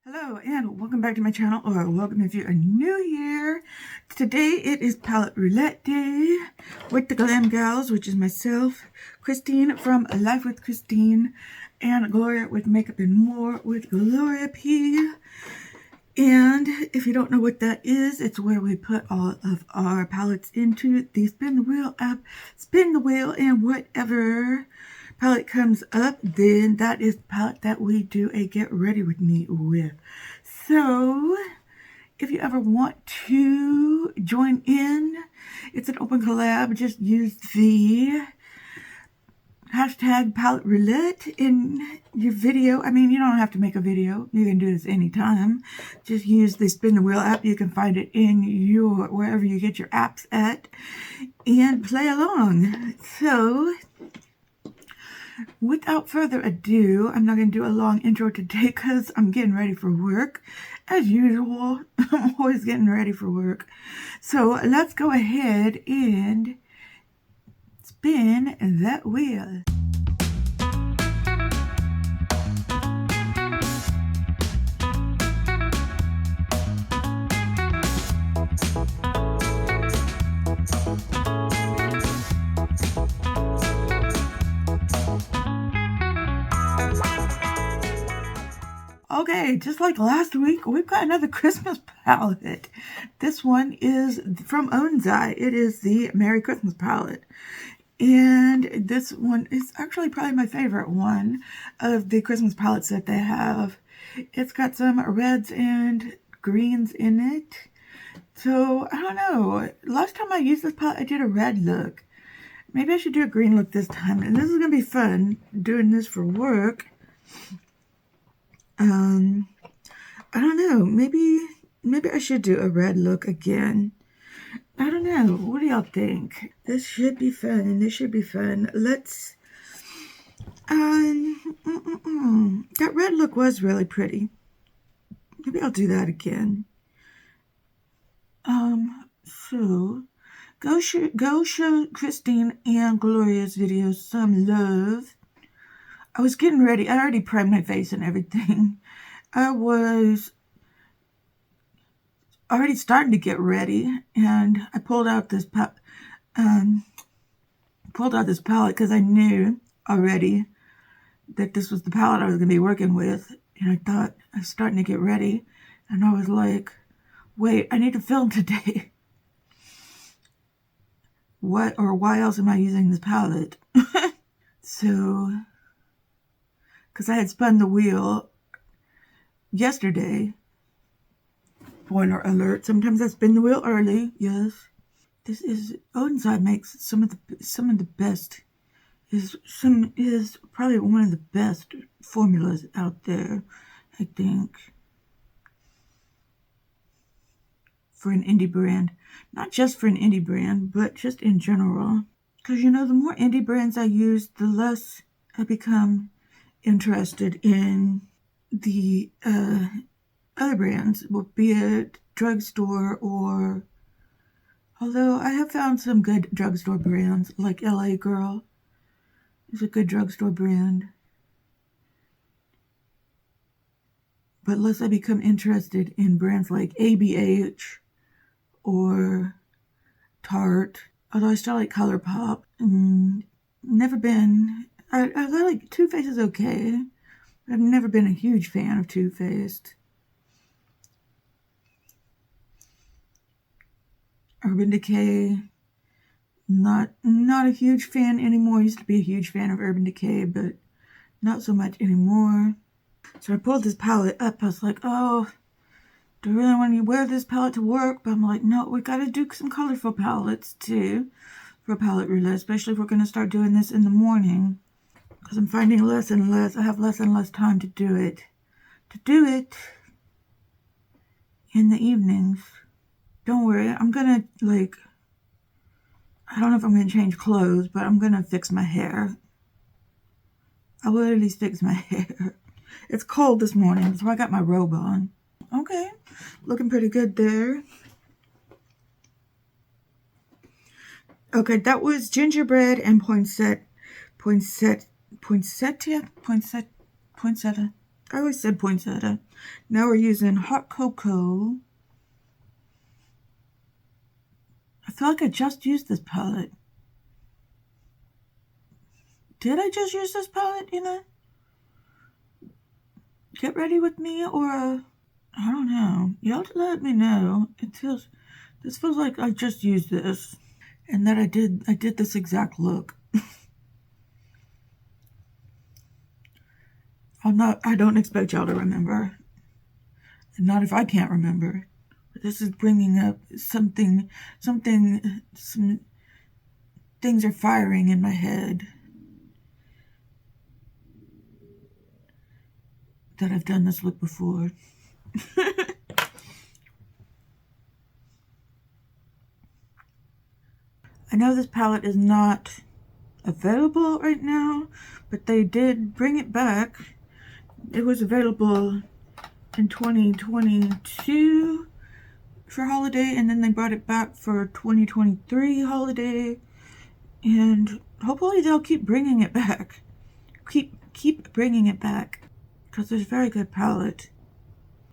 Hello and welcome back to my channel, or welcome if you're new here. Today it is palette roulette day with the Glam Gals, which is myself, Christine from Life with Christine, and Gloria with Makeup and More with Gloria P. And if you don't know what that is, it's where we put all of our palettes into the spin the wheel app. Spin the wheel, and whatever palette comes up, then that is the palette that we do a get ready with me with. So if you ever want to join in, it's an open collab. Just use the hashtag palette roulette in your video. I mean, you don't have to make a video. You can do this anytime. Just use the spin the wheel app. You can find it in your wherever you get your apps at, and play along. So without further ado, I'm not going to do a long intro today because I'm getting ready for work. As usual, I'm always getting ready for work. So let's go ahead and spin that wheel. Okay, just like last week, we've got another Christmas palette. This one is from Onzai. It is the Merry Christmas palette. And this one is actually probably my favorite one of the Christmas palettes that they have. It's got some reds and greens in it. So, I don't know. Last time I used this palette, I did a red look. Maybe I should do a green look this time. And this is going to be fun, doing this for work. I don't know. Maybe I should do a red look again. I don't know. What do y'all think? This should be fun. This should be fun. Let's, that red look was really pretty. Maybe I'll do that again. So, go show Christine and Gloria's videos some love. I was getting ready. I already primed my face and everything. I was already starting to get ready, and I pulled out this palette because I knew already that this was the palette I was going to be working with. And I thought I was starting to get ready, and I was like, wait, I need to film today. What or why else am I using this palette? So, because I had spun the wheel yesterday. Spoiler alert, sometimes I spin the wheel early. Yes, this is Onzai makes some of the best, is probably one of the best formulas out there, I think, for an indie brand. Not just for an indie brand, but just in general. Because, you know, the more indie brands I use, the less I become interested in the other brands, be it drugstore or, although I have found some good drugstore brands, like LA Girl is a good drugstore brand. But unless I become interested in brands like ABH or Tarte, although I still like ColourPop, never been, I like Too Faced is okay. I've never been a huge fan of Too Faced. Urban Decay, not a huge fan anymore. I used to be a huge fan of Urban Decay, but not so much anymore. So I pulled this palette up. I was like, oh, do I really want to wear this palette to work? But I'm like, no, we got to do some colorful palettes too for palette roulette, especially if we're going to start doing this in the morning. Because I'm finding less and less, I have less and less time to do it. In the evenings. Don't worry, I'm gonna, like, I don't know if I'm gonna change clothes, but I'm gonna fix my hair. I will at least fix my hair. It's cold this morning, so I got my robe on. Okay, looking pretty good there. Okay, that was gingerbread and poinsettia. I always said poinsettia. Now we're using hot cocoa. I feel like I just used this palette. Did I just use this palette, you know? Get ready with me, or I don't know. Y'all let me know. This feels like I just used this, and that I did this exact look. I don't expect y'all to remember, and not if I can't remember. But this is bringing up some things are firing in my head that I've done this look before. I know this palette is not available right now, but they did bring it back. It was available in 2022 for holiday, and then they brought it back for 2023 holiday, and hopefully they'll keep bringing it back. Keep bringing it back, because it's a very good palette,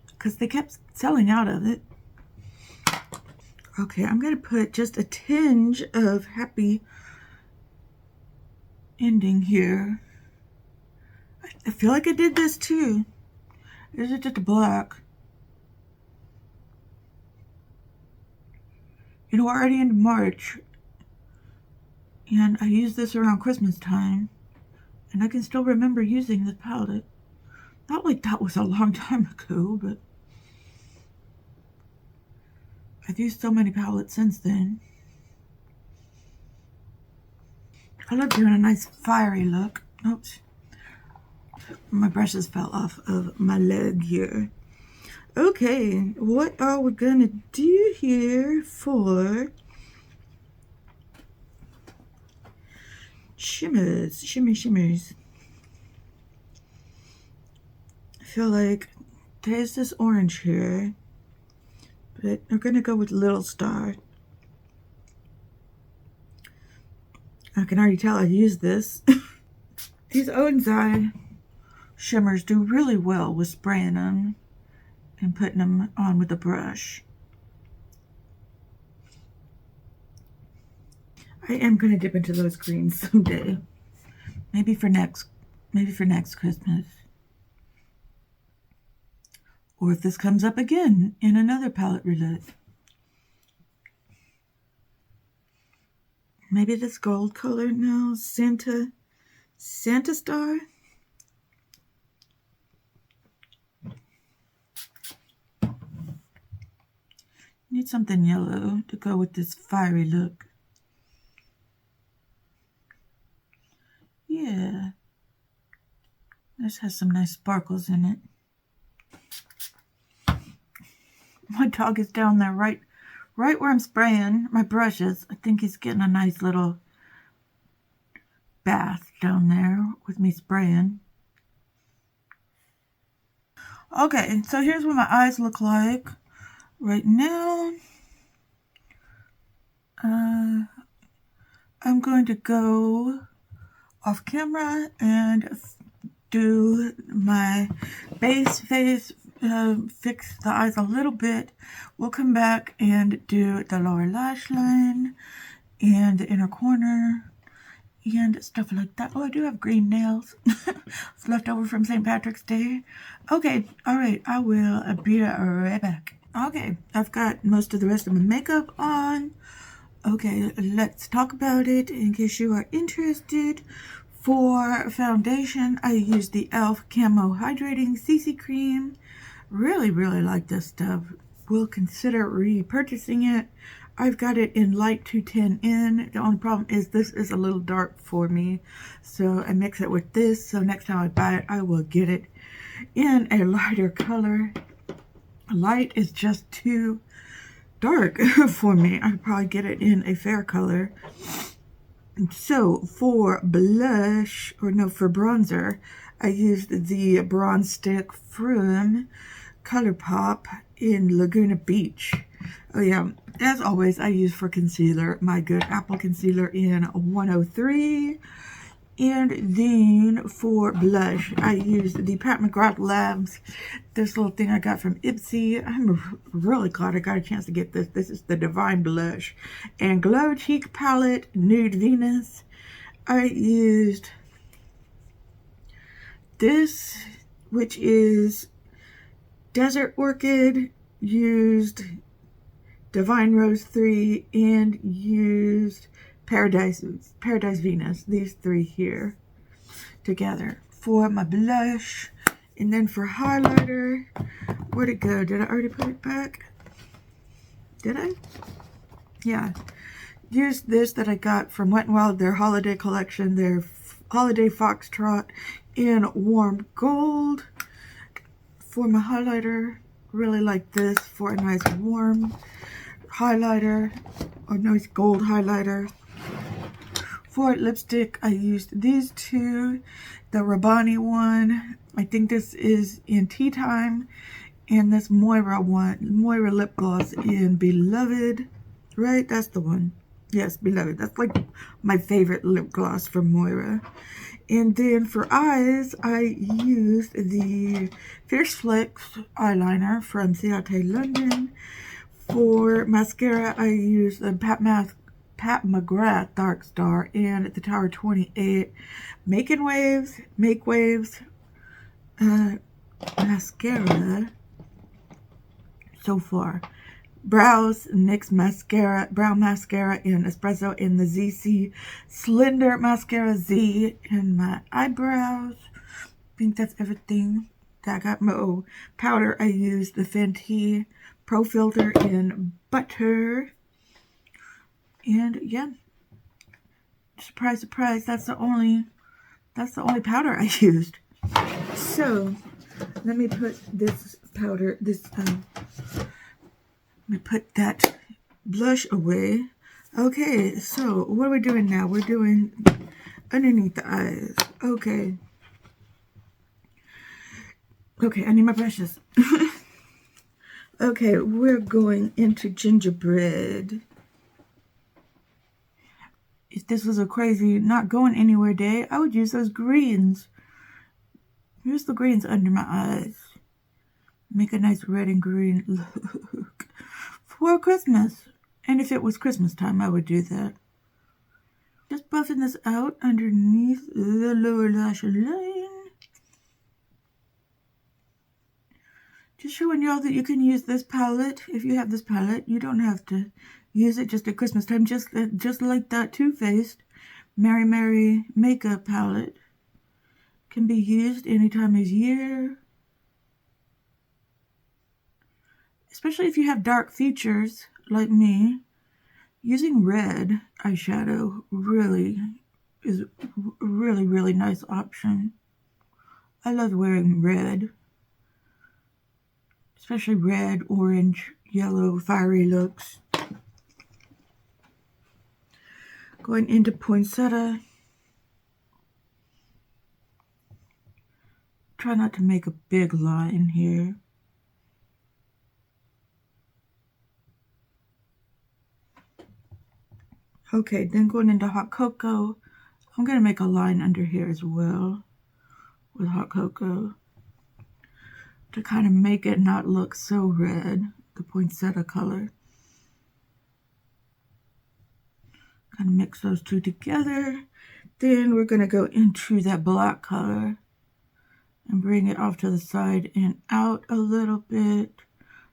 because they kept selling out of it. Okay, I'm going to put just a tinge of happy ending here. I feel like I did this too. Is it just a black? You know, we're already into March, and I used this around Christmas time, and I can still remember using this palette. Not like that was a long time ago, but I've used so many palettes since then. I love doing a nice fiery look. Oops. My brushes fell off of my leg here. Okay, what are we gonna do here for shimmers? Shimmers. I feel like there's this orange here, but I'm gonna go with Little Star. I can already tell I used this. These Onsai shimmers do really well with spraying them and putting them on with a brush. I am going to dip into those greens someday. Maybe for next Christmas. Or if this comes up again in another palette roulette. Maybe this gold color now, Santa Star. Need something yellow to go with this fiery look. Yeah. This has some nice sparkles in it. My dog is down there right where I'm spraying my brushes. I think he's getting a nice little bath down there with me spraying. Okay, so here's what my eyes look like right now. I'm going to go off camera and do my base face, fix the eyes a little bit. We'll come back and do the lower lash line and the inner corner and stuff like that. Oh, I do have green nails. It's left over from St. Patrick's Day. Okay, all right, I will be right back. Okay, I've got most of the rest of my makeup on. Okay, let's talk about it in case you are interested. For foundation, I use the e.l.f. Camo Hydrating CC Cream. Really like this stuff. Will consider repurchasing it. I've got it in light 210N. The only problem is this is a little dark for me. So I mix it with this. So next time I buy it, I will get it in a lighter color. Light is just too dark for me. I could probably get it in a fair color. So for blush, or no, for bronzer, I used the bronze stick from ColourPop in Laguna Beach. Oh yeah, as always, I use for concealer my good Apple concealer in 103. And then for blush, I used the Pat McGrath Labs, this little thing I got from Ipsy. I'm really glad I got a chance to get this. This is the Divine Blush. And Glow Cheek Palette, Nude Venus. I used this, which is Desert Orchid, used Divine Rose 3, and used Paradise Venus, these three here together for my blush. And then for highlighter, where'd it go? Did I already put it back? Did I? Yeah. Use this that I got from Wet n Wild, their holiday collection, their holiday foxtrot in warm gold. For my highlighter, really like this for a nice warm highlighter, or nice gold highlighter. For lipstick, I used these two. The Rabbani one, I think this is in Tea Time, and this Moira one, Moira lip gloss in Beloved, right? That's the one. Yes, Beloved. That's like my favorite lip gloss from Moira. And then for eyes, I used the Fierce Flex eyeliner from Ciate London. For mascara, I used the Pat McGrath Dark Star and the Tower 28 Make Waves mascara so far. Brows, NYX mascara, brown mascara in Espresso, and the ZC Slender Mascara Z in my eyebrows. I think that's everything that I got. My powder, I used the Fenty Pro Filter in Butter. And yeah, surprise, surprise, that's the only powder I used. So let me put this powder, let me put that blush away. Okay, so what are we doing now? We're doing underneath the eyes. Okay, I need my brushes. Okay, we're going into gingerbread. If this was a crazy not going anywhere day, I would use those greens. Use the greens under my eyes. Make a nice red and green look for Christmas. And if it was Christmas time, I would do that. Just buffing this out underneath the lower lash line. Just showing y'all that you can use this palette. If you have this palette, you don't have to use it just at Christmas time. Just like that Too Faced Merry Merry makeup palette can be used any time of year. Especially if you have dark features like me. Using red eyeshadow really is a really nice option. I love wearing red. Especially red, orange, yellow, fiery looks. Going into poinsettia. Try not to make a big line here. Okay, then going into hot cocoa. I'm going to make a line under here as well with hot cocoa to kind of make it not look so red, the poinsettia color. Kind of mix those two together. Then we're going to go into that black color and bring it off to the side and out a little bit.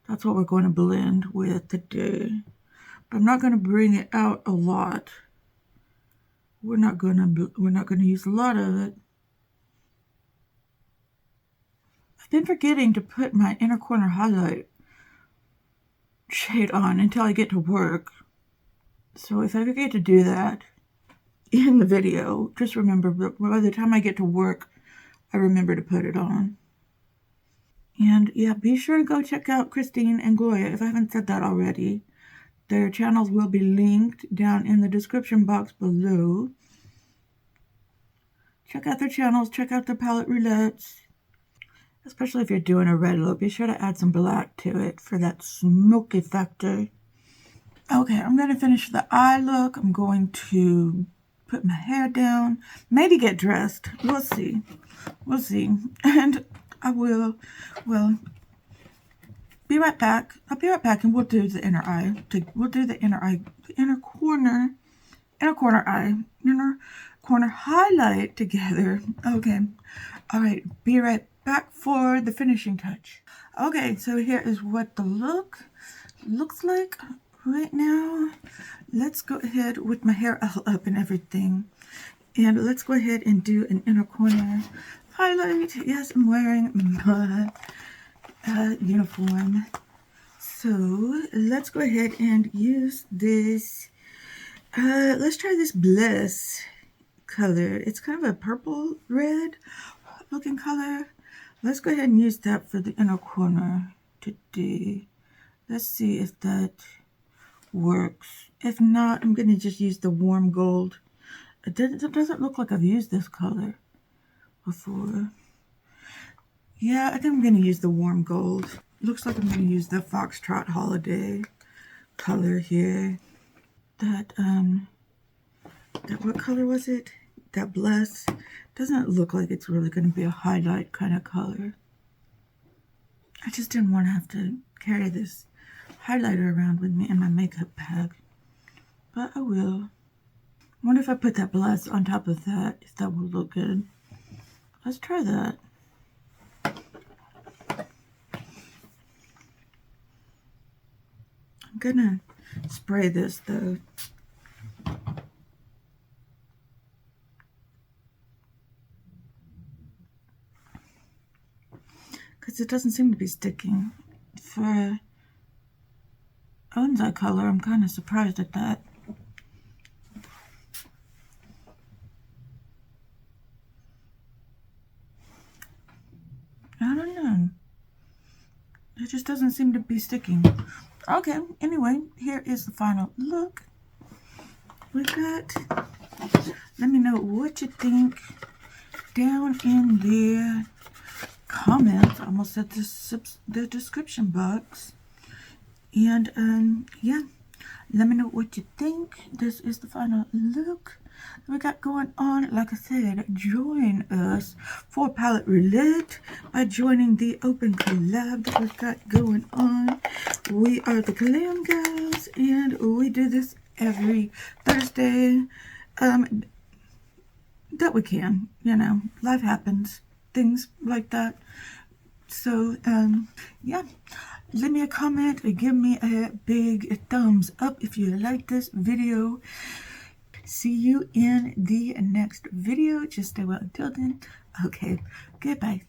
That's what we're going to blend with today. But I'm not going to bring it out a lot. We're not going to use a lot of it. I've been forgetting to put my inner corner highlight shade on until I get to work. So if I forget to do that in the video, just remember, by the time I get to work, I remember to put it on. And yeah, be sure to go check out Christine and Gloria if I haven't said that already. Their channels will be linked down in the description box below. Check out their channels, check out their palette roulettes. Especially if you're doing a red look, be sure to add some black to it for that smoky factor. Okay, I'm going to finish the eye look. I'm going to put my hair down, maybe get dressed. We'll see. We'll see. And I will, well, be right back. I'll be right back and we'll do the inner eye. We'll do the inner eye, the inner corner eye, inner corner highlight together. Okay. All right. Be right back for the finishing touch. Okay. So here is what the look looks like right now. Let's go ahead with my hair all up and everything. And let's go ahead and do an inner corner highlight. Yes, I'm wearing my uniform. So let's go ahead and use this. Let's try this Bliss color. It's kind of a purple red looking color. Let's go ahead and use that for the inner corner today. Let's see if that works. If not, I'm going to just use the warm gold. It doesn't look like I've used this color before. Yeah, I think I'm going to use the warm gold. Looks like I'm going to use the Foxtrot Holiday color here. That what color was it? That Bless. Doesn't look like it's really going to be a highlight kind of color. I just didn't want to have to carry this highlighter around with me in my makeup bag. But I will. I wonder if I put that Bless on top of that, if that will look good. Let's try that. I'm gonna spray this though. Because it doesn't seem to be sticking. For Owen's eye color, I'm kind of surprised at that. I don't know. It just doesn't seem to be sticking. Okay, anyway, here is the final look. We got, let me know what you think down in the comments. I almost said the description box. And yeah, let me know what you think. This is the final look we got going on. Like I said, join us for Palette Roulette by joining the open collab that we've got going on. We are the Glam Gals, and we do this every Thursday. That we can, you know, life happens, things like that. So yeah, leave me a comment or give me a big thumbs up if you like this video. See you in the next video. Just stay well until then. Okay, goodbye.